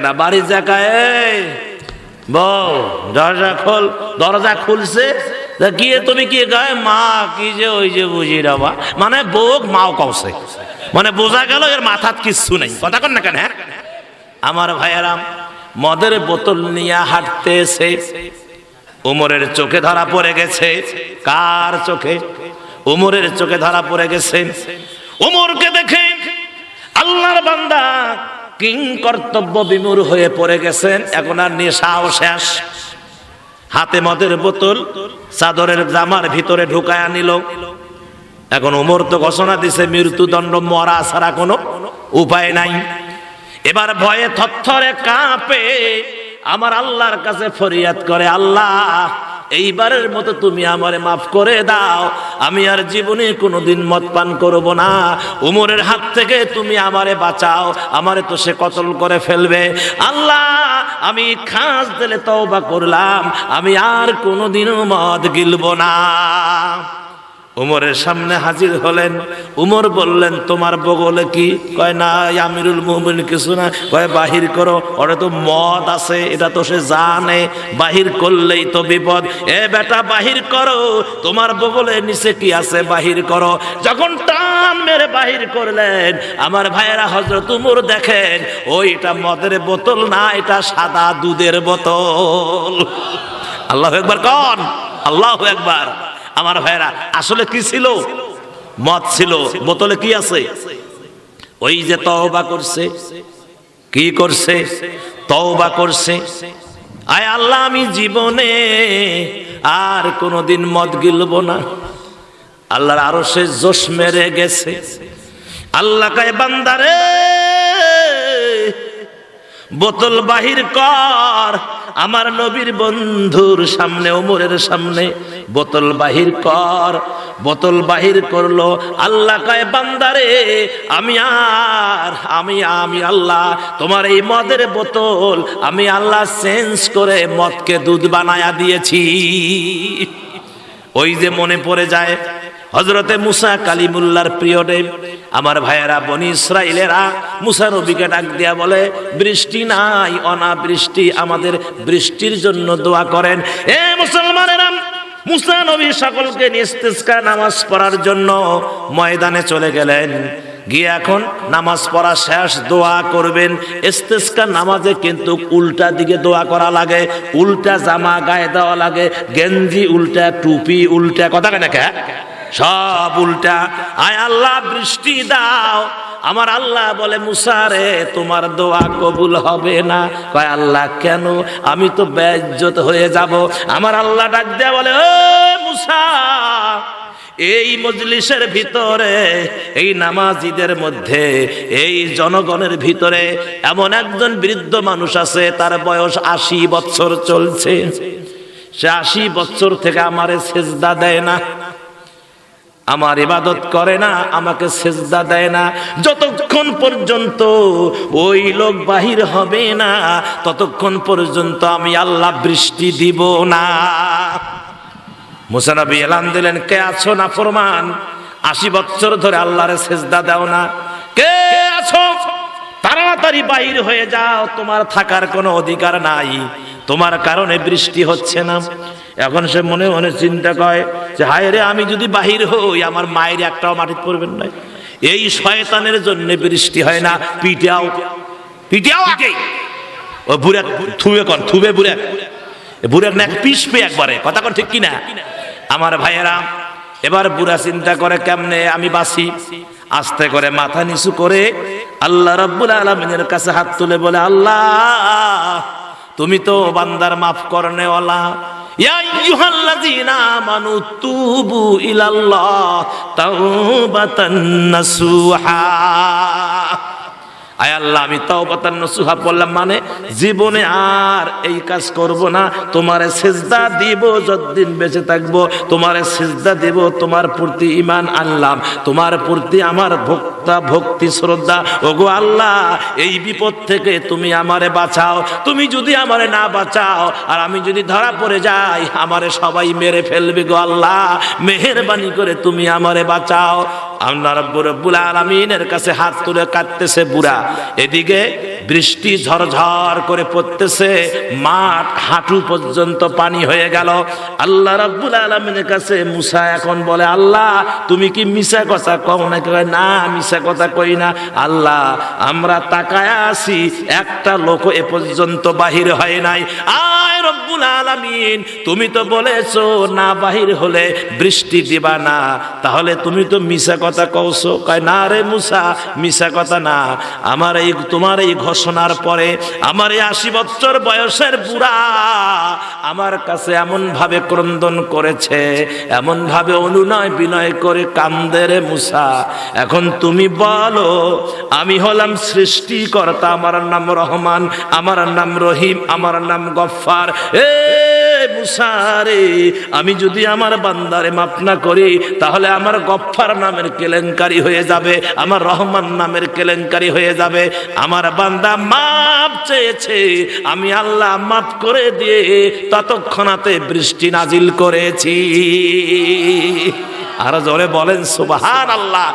বেটা বাড়ি জায়গায় বউ দরজা খোল। দরজা খুলছে, গিয়ে তুমি কি গায়ে মা কি যে ওই যে বুঝি রাবা, মানে বউ মাও কওছে, মানে বোঝা গেল এর মাথাত কিচ্ছু নেই। কথা কন না কেন? হ্যাঁ আমার ভাইয়েরাম, মদের বোতল নিয়ে হাঁটতেছে, উমরের চোখে ধরা পড়ে গেছে। কার চোখে? উমরের চোখে ধরা পড়ে গেছে। উমরকে দেখে আল্লাহর বান্দা কিং কর্তব্য বিমূঢ় হয়ে পড়ে গেছেন। এখন আর নেশাও শেষ। হাতে মদের বোতল চাদরের জামার ভিতরে ঢুকায়া নিল। এখন উমর তো ঘোষণা দিছে মৃত্যুদণ্ড, মরা ছাড়া কোনো উপায় নাই। এবার ভয়ে থরথরে কাঁপে আমার আল্লাহর কাছে ফরিয়াদ করে, আল্লাহ এইবারের মতো তুমি আমারে মাফ করে দাও, আমি আর জীবনে কোনোদিন মদ পান করব না। উমরের হাত থেকে তুমি আমারে বাঁচাও, আমারে তো সে কতল করে ফেলবে। আল্লাহ আমি খাস দিলে তওবা করলাম, আমি আর কোনোদিনও মদ গিলব না। উমরের সামনে হাজির হলেন। উমর বললেন তোমার বগলে কি? কয় না আমিরুল মুমিনিন কিছু না। কয় বাহির করো, ওরে তো মদ আছে, এটা তো সে জানে, বাহির করলেই তো বিপদ। এ বেটা বাহির করো, তোমার বগলের নিচে কি আছে বাহির করো। যখন টান মেরে বাহির করলেন আমার ভাইয়েরা হযরত উমর দেখেন ওইটা মদের বোতল না, এটা সাদা দুধের বোতল। আল্লাহু আকবার কোন, আল্লাহু আকবার। আমার ভাইরা আসলে কি ছিল? মদ ছিল। বোতলে কি আছে? ওই যে তওবা করছে। কি করছে? তওবা করছে, আয় আল্লাহ আমি জীবনে আর কোনোদিন মদ গিলব না। আল্লাহর আরশে জোশ মেরে গেছে। আল্লাহ কয় বান্দারে বোতল বাহির কর। আমার নবীর বন্ধুর সামনে, ওমরের সামনে বোতল বাহির কর। বোতল বাহির করলো। আল্লাহ কয় বান্দারে আমি আল্লাহ তোমার এই মদের বোতল আমি আল্লাহ চেঞ্জ করে মদকে দুধ বানায়া দিয়েছি। ওই যে মনে পড়ে যায় হযরতে মুসা কালিমুল্লাহর পিরিয়ডে আমার ভাইয়েরা বনি ইসরাইলেরা মুসা নবীকে ডাক দিয়া বলে বৃষ্টি নাই, অনাবৃষ্টি, আমাদের বৃষ্টির জন্য দোয়া করেন। এ মুসলমানেরা, মুসা নবী সকলকে নিয়ে ইস্তিসকা নামাজ পড়ার জন্য ময়দানে চলে গেলেন। গিয়ে এখন নামাজ পড়া শেষ, দোয়া করবেন। ইস্তিসকা নামাজে কিন্তু উল্টা দিকে দোয়া করা লাগে, উল্টা জামা গায়ে দেওয়া লাগে, গেঞ্জি উল্টা, টুপি উল্টা, কথা কেন সব উল্টা। আয় আল্লাহ বৃষ্টি দাও। আমার আল্লাহ বলে মুসা রে তোমার দোয়া কবুল হবে না। কয় আল্লাহ কেন? আমি তো বেইজ্জত হয়ে যাব। আমার আল্লাহ ডাক দেয়া বলে ও মুসা, এই মজলিসের ভিতরে, এই নামাজিদের মধ্যে, এই জনগণের ভিতরে এমন একজন বৃদ্ধ মানুষ আছে, তার বয়স 80 বছর চলছে। সে 80 বছর থেকে আমারে সেজদা দেয় না, আমার ইবাদত করে না, আমাকে সেজদা দেয় না। যতক্ষণ পর্যন্ত ওই লোক বাহির হবে না ততক্ষণ পর্যন্ত আমি আল্লাহ বৃষ্টি দিব না। মুসা নবী এলান দিলেন, কে আছো নাফরমান, 80 বছর ধরে আল্লাহরে সেজদা দাও না, কে আছো তাড়াতাড়ি বাহির হয়ে যাও, তোমার থাকার কোনো অধিকার নাই, তোমার কারণে বৃষ্টি হচ্ছে না। এখন সে মনে মনে চিন্তা করে যে হায় রে, আমি যদি বাহির হই আমার মায়ের একটাও মাটিতে পড়বেন না। এই শয়তানের জন্য বৃষ্টি হয় না। পিটাও পিটাও আগে ও বুড়া থুবে কর, থুবে বুড়া, বুড়া না পিছপে একবারে, কথা কর ঠিক কিনা আমার ভাইয়েরা। এবার বুড়া চিন্তা করে কেমনে আমি বাঁচি। আস্তে করে মাথা নিচু করে আল্লাহ রাব্বুল আলামিনের কাছে হাত তুলে বলে, আল্লাহ তুমি তো বান্দার মাফ করনেওয়ালা। ইয়া আইয়ুহাল্লাযীনা আমানু তুবু ইলাল্লাহ তাওবাতান নাসুহা। আয় আল্লাহ আমি তাওবাতান নাসুহা বললাম, মানে জীবনে আর এই কাজ করব না, তোমারে সিজদা দিব যতদিন বেঁচে থাকবো, তোমারে সিজদা দেব, তোমার প্রতি ঈমান আনলাম, তোমার প্রতি আমার ভক্তি ভক্তা ভক্তি শ্রদ্ধা, ওগো আল্লাহ এই বিপদ থেকে তুমি আমারে বাঁচাও। তুমি যদি আমারে না বাঁচাও আর আমি যদি ধরা পড়ে যাই, আমারে সবাই মেরে ফেলবে গো আল্লাহ, মেহেরবানি করে তুমি আমারে বাঁচাও। আল্লাহ রাব্বুল আলামিনের কাছে হাত তুলে কাঁদতেছে বুড়া। এদিকে বৃষ্টি ঝরঝর করে পড়তেছে, মাঠ হাঁটু পর্যন্ত পানি হয়ে গেল। আল্লাহ রাব্বুল আলামিনের কাছে মুসা এখন বলে, আল্লাহ তুমি কি মিছা কথা কও নাকি? না মিছা কথা কই না আল্লাহ, আমরা তাকায়া আছি, একটা লোক এ পর্যন্ত বাহির হয় নাই। আয় রব্বুল আলামিন, তুমি তো বলেছো না বাহির হলে বৃষ্টি দিবা না, তাহলে তুমি তো মিছা কথা কওছো। কয় না রে মুসা, মিছা কথা না। আমার এই তোমার এই ঘোষণার পরে আমার এই 80 বছর বয়সের বুড়া আমার কাছে এমন ভাবে ক্রন্দন করেছে, এমন ভাবে অনুনয় বিনয় করে কান্দে রে মুসা। এখন তুমি বলো, আমি হলাম সৃষ্টিকর্তা, আমার নাম রহমান, আমার নাম রহিম, আমার নাম গফফার। এ মুসা রে, আমি যদি আমার বান্দারে মাফ না করি তাহলে আমার গফফার নামের কেলেঙ্কারি হয়ে যাবে, আমার রহমান নামের কেলেঙ্কারি হয়ে যাবে। আমার বান্দা মাফ চেয়েছে, আমি আল্লাহ মাফ করে দিয়ে ততক্ষণাতে বৃষ্টি নাজিল করেছি। আর জোরে বলেন সুবহানাল্লাহ।